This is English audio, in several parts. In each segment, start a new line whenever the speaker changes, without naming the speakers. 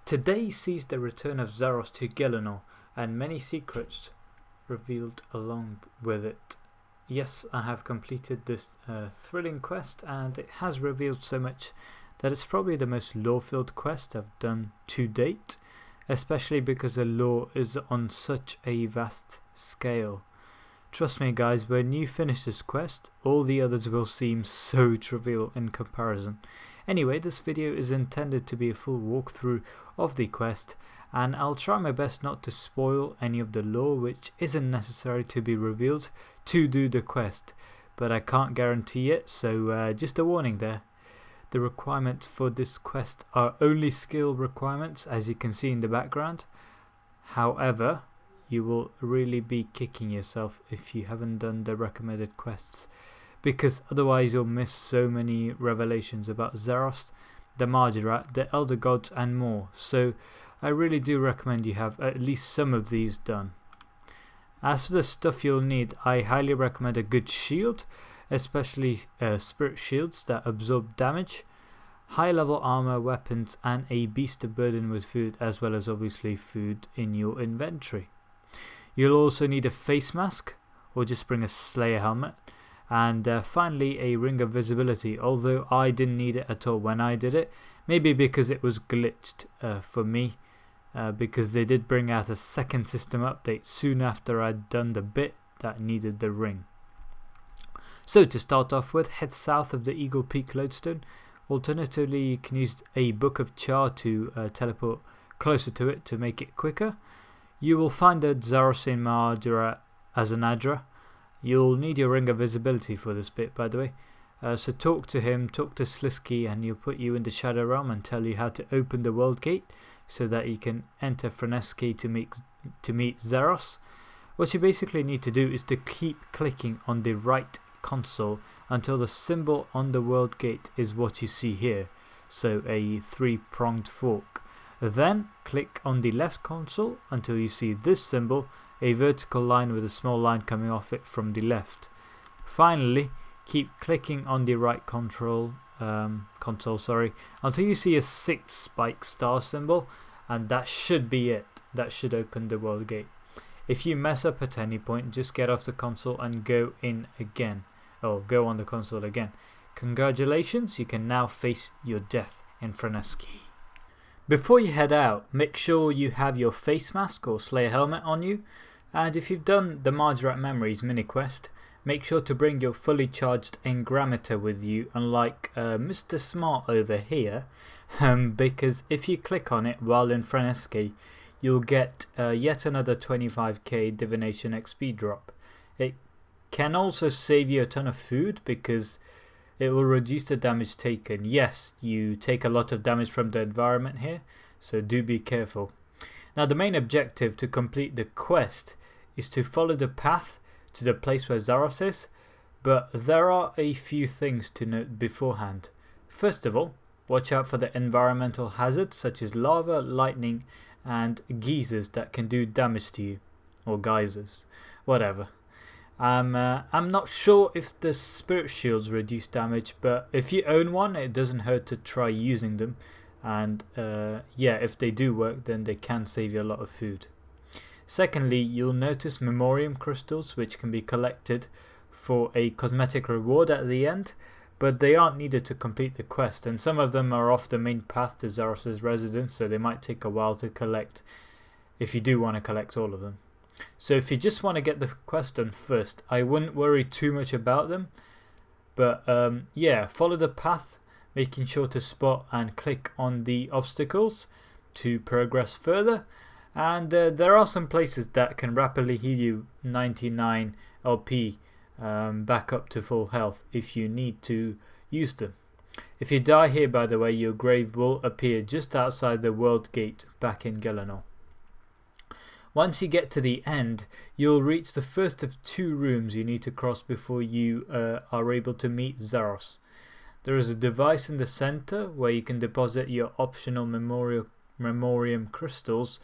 Today sees the return of Zaros to Gielinor, and many secrets revealed along with it. Yes, I have completed this thrilling quest, and it has revealed so much that it's probably the most lore-filled quest I've done to date, especially because the lore is on such a vast scale. Trust me guys, when you finish this quest, all the others will seem so trivial in comparison. Anyway, this video is intended to be a full walkthrough of the quest, and I'll try my best not to spoil any of the lore which isn't necessary to be revealed to do the quest, but I can't guarantee it, so just a warning there. The requirements for this quest are only skill requirements, as you can see in the background. However, you will really be kicking yourself if you haven't done the recommended quests, because otherwise you'll miss so many revelations about Zaros, the Marjarat, the Elder Gods and more, so I really do recommend you have at least some of these done. As for the stuff you'll need, I highly recommend a good shield, especially spirit shields that absorb damage, high level armor, weapons and a beast to burden with food, as well as obviously food in your inventory. You'll also need a face mask, or just bring a Slayer helmet, and finally a ring of visibility, although I didn't need it at all when I did it, maybe because it was glitched for me, because they did bring out a second system update soon after I'd done the bit that needed the ring. So to start off with, head south of the Eagle Peak Lodestone. Alternatively, you can use a Book of Char to teleport closer to it to make it quicker. You will find the Zaros in Marjarat as an Adra. You'll need your Ring of Visibility for this bit, by the way. So talk to him, talk to Slisky, and he'll put you in the Shadow Realm and tell you how to open the World Gate so that you can enter Freneski to meet Zaros. What you basically need to do is to keep clicking on the right console until the symbol on the World Gate is what you see here, so a three-pronged fork. Then click on the left console until you see this symbol, a vertical line with a small line coming off it from the left. Finally, keep clicking on the right console until you see a 6 spike star symbol, and that should be it. That should open the World Gate. If you mess up at any point, just get off the console and go in again, or go on the console again. Congratulations, you can now face your death in Freneski. Before you head out, make sure you have your face mask or Slayer helmet on you, and if you've done the Marjarat Memories mini quest, make sure to bring your fully charged engrameter with you, unlike Mr. Smart over here, because if you click on it while in Freneski, you'll get yet another 25k divination XP drop. It can also save you a ton of food because it will reduce the damage taken. Yes, you take a lot of damage from the environment here, so do be careful. Now the main objective to complete the quest is to follow the path to the place where Zaros is, but there are a few things to note beforehand. First of all, watch out for the environmental hazards such as lava, lightning and geysers that can do damage to you, or geysers, whatever. I'm not sure if the spirit shields reduce damage, but if you own one, it doesn't hurt to try using them, and yeah, if they do work, then they can save you a lot of food. Secondly, you'll notice memoriam crystals which can be collected for a cosmetic reward at the end, but they aren't needed to complete the quest, and some of them are off the main path to Zaros' residence, so they might take a while to collect if you do want to collect all of them. So if you just want to get the quest done first, I wouldn't worry too much about them, but yeah, follow the path, making sure to spot and click on the obstacles to progress further, and there are some places that can rapidly heal you 99 LP back up to full health if you need to use them. If you die here, by the way, your grave will appear just outside the World Gate back in Gielinor. Once you get to the end, you'll reach the first of 2 rooms you need to cross before you are able to meet Zaros. There is a device in the center where you can deposit your optional memoriam crystals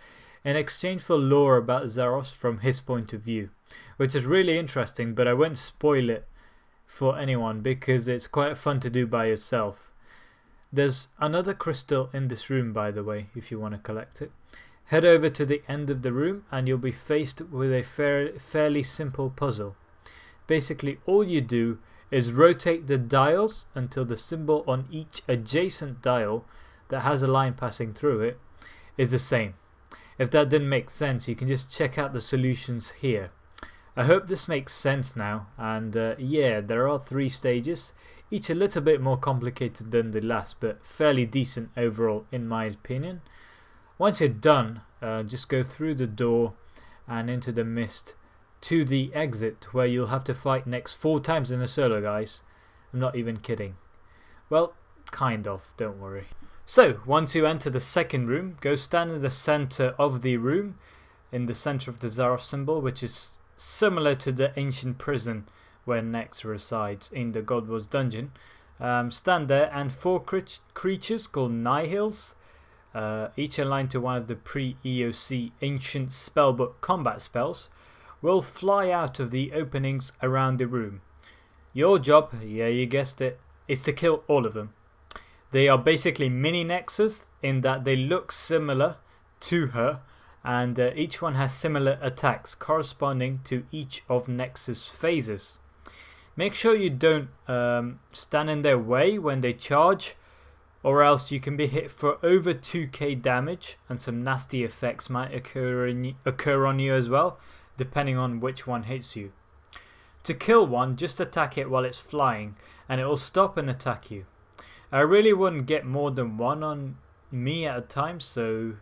in exchange for lore about Zaros from his point of view, which is really interesting, but I won't spoil it for anyone because it's quite fun to do by yourself. There's another crystal in this room, by the way, if you want to collect it. Head over to the end of the room and you'll be faced with a fairly simple puzzle. Basically, all you do is rotate the dials until the symbol on each adjacent dial that has a line passing through it is the same. If that didn't make sense, you can just check out the solutions here. I hope this makes sense now, and yeah, there are 3 stages, each a little bit more complicated than the last, but fairly decent overall in my opinion. Once you're done, just go through the door and into the mist to the exit, where you'll have to fight next 4 times in a solo, guys. I'm not even kidding. Well, kind of, don't worry. So, once you enter the second room, go stand in the center of the room, in the center of the Zaros symbol, which is similar to the ancient prison where Nex resides in the God Wars dungeon. Stand there, and 4 creatures called Nihils, each aligned to one of the pre-EOC ancient spellbook combat spells, will fly out of the openings around the room. Your job, yeah, you guessed it, is to kill all of them. They are basically mini Nexes in that they look similar to her, and each one has similar attacks corresponding to each of Nex's phases. Make sure you don't stand in their way when they charge, or else you can be hit for over 2k damage, and some nasty effects might occur on you as well, depending on which one hits you. To kill one, just attack it while it's flying, and it will stop and attack you. I really wouldn't get more than 1 on me at a time, so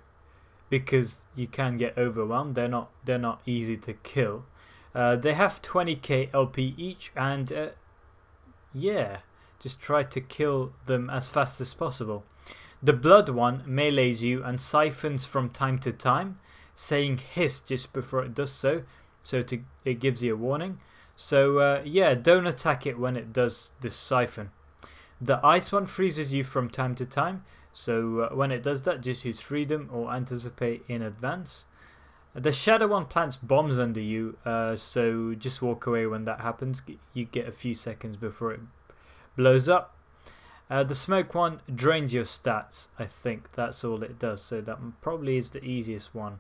because you can get overwhelmed. They're not easy to kill. They have 20k LP each, and yeah, just try to kill them as fast as possible. The blood one melees you and siphons from time to time, saying hiss just before it does so, it gives you a warning. So yeah, don't attack it when it does this siphon. The ice one freezes you from time to time, so when it does that, just use freedom or anticipate in advance. The shadow one plants bombs under you, so just walk away when that happens. You get a few seconds before it blows up. The smoke one drains your stats. I think that's all it does, so that probably is the easiest one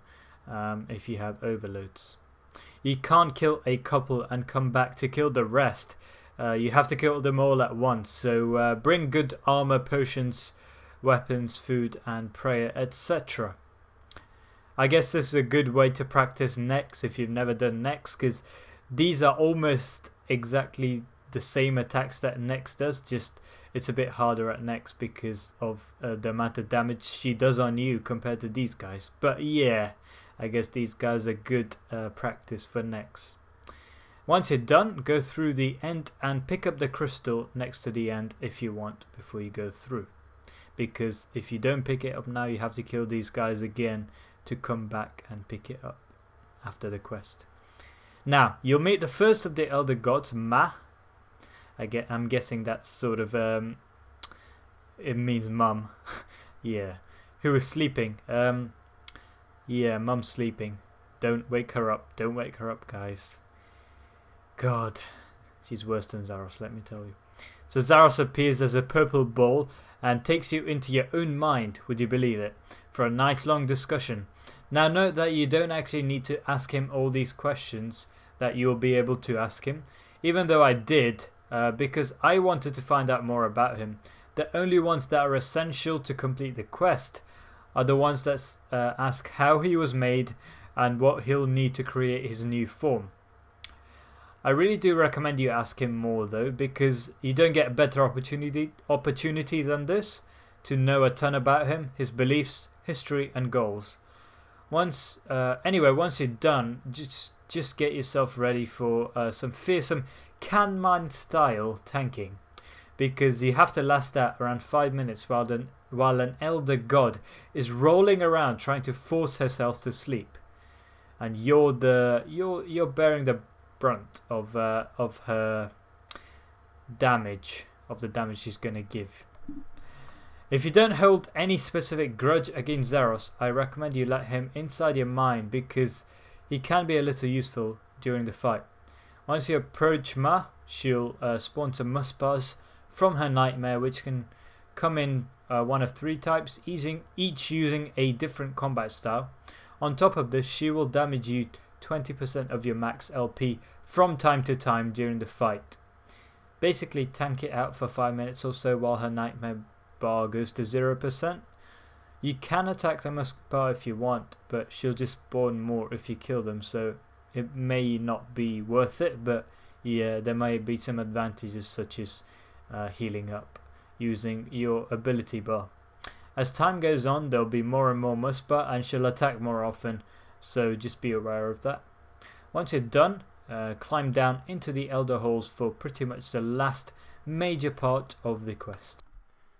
if you have overloads. You can't kill a couple and come back to kill the rest. You have to kill them all at once, so bring good armor, potions, weapons, food and prayer, etc. I guess this is a good way to practice Nex if you've never done Nex, because these are almost exactly the same attacks that Nex does, just it's a bit harder at Nex because of the amount of damage she does on you compared to these guys. But yeah, I guess these guys are good practice for Nex. Once you're done, go through the end and pick up the crystal next to the end if you want before you go through. Because if you don't pick it up now, you have to kill these guys again to come back and pick it up after the quest. Now, you'll meet the first of the elder gods, Ma. I'm guessing that's sort of, it means mum. Yeah. Who is sleeping. Yeah, mum's sleeping. Don't wake her up. Don't wake her up, guys. God, she's worse than Zaros, let me tell you. So Zaros appears as a purple ball and takes you into your own mind, would you believe it, for a nice long discussion. Now note that you don't actually need to ask him all these questions that you'll be able to ask him, even though I did, because I wanted to find out more about him. The only ones that are essential to complete the quest are the ones that ask how he was made and what he'll need to create his new form. I really do recommend you ask him more though, because you don't get a better opportunity than this to know a ton about him, his beliefs, history and goals. Anyway, once you're done, just get yourself ready for some fearsome Kanman style tanking, because you have to last out around 5 minutes while an elder god is rolling around trying to force herself to sleep, and you're bearing the brunt of her damage, of the damage she's gonna give. If you don't hold any specific grudge against Zaros, I recommend you let him inside your mind, because he can be a little useful during the fight. Once you approach Ma, she'll spawn some Muspars from her nightmare, which can come in one of 3 types, each using a different combat style. On top of this, she will damage you 20% of your max LP from time to time during the fight. Basically tank it out for 5 minutes or so while her nightmare bar goes to 0%. You can attack the musk bar if you want, but she'll just spawn more if you kill them, so it may not be worth it, but yeah, there may be some advantages such as healing up using your ability bar. As time goes on, there'll be more and more musk bar and she'll attack more often, so just be aware of that. Once you're done, climb down into the Elder Halls for pretty much the last major part of the quest.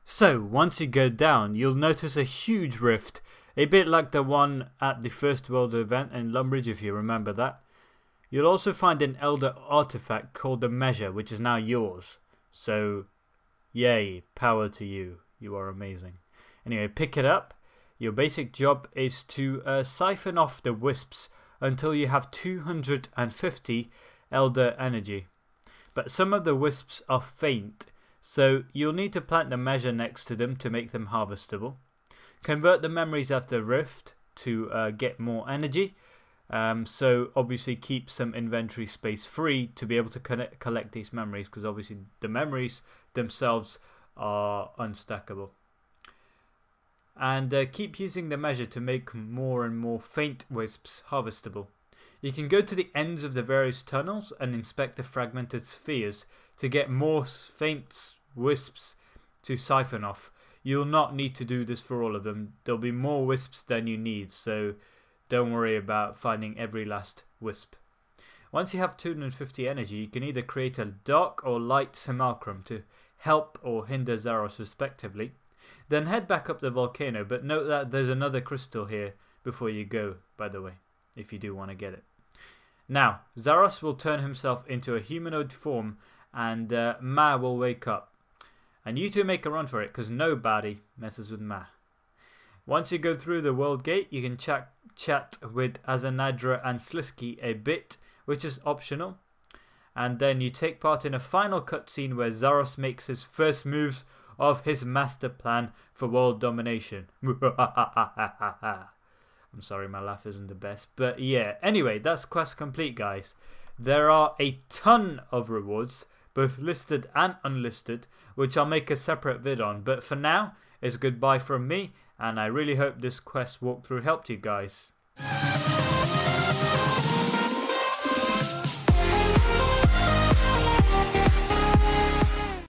So, once you go down, you'll notice a huge rift, a bit like the one at the first world event in Lumbridge, if you remember that. You'll also find an Elder artifact called the Measure, which is now yours. So, yay, power to you. You are amazing. Anyway, pick it up. Your basic job is to siphon off the wisps until you have 250 Elder energy. But some of the wisps are faint, so you'll need to plant the Measure next to them to make them harvestable. Convert the memories of the rift to get more energy. So obviously keep some inventory space free to be able to collect these memories, because obviously the memories themselves are unstackable. And keep using the Measure to make more and more faint wisps harvestable. You can go to the ends of the various tunnels and inspect the fragmented spheres to get more faint wisps to siphon off. You'll not need to do this for all of them. There'll be more wisps than you need, so don't worry about finding every last wisp. Once you have 250 energy, you can either create a dark or light simulacrum to help or hinder Zaros respectively. Then head back up the volcano, but note that there's another crystal here before you go, by the way, if you do want to get it. Now, Zaros will turn himself into a humanoid form and Ma will wake up. And you two make a run for it, because nobody messes with Ma. Once you go through the world gate, you can chat with Azanadra and Slisky a bit, which is optional. And then you take part in a final cutscene where Zaros makes his first moves of his master plan for world domination. I'm sorry, my laugh isn't the best, but yeah. Anyway, that's quest complete, guys. There are a ton of rewards, both listed and unlisted, which I'll make a separate vid on. But for now, it's goodbye from me, and I really hope this quest walkthrough helped you guys.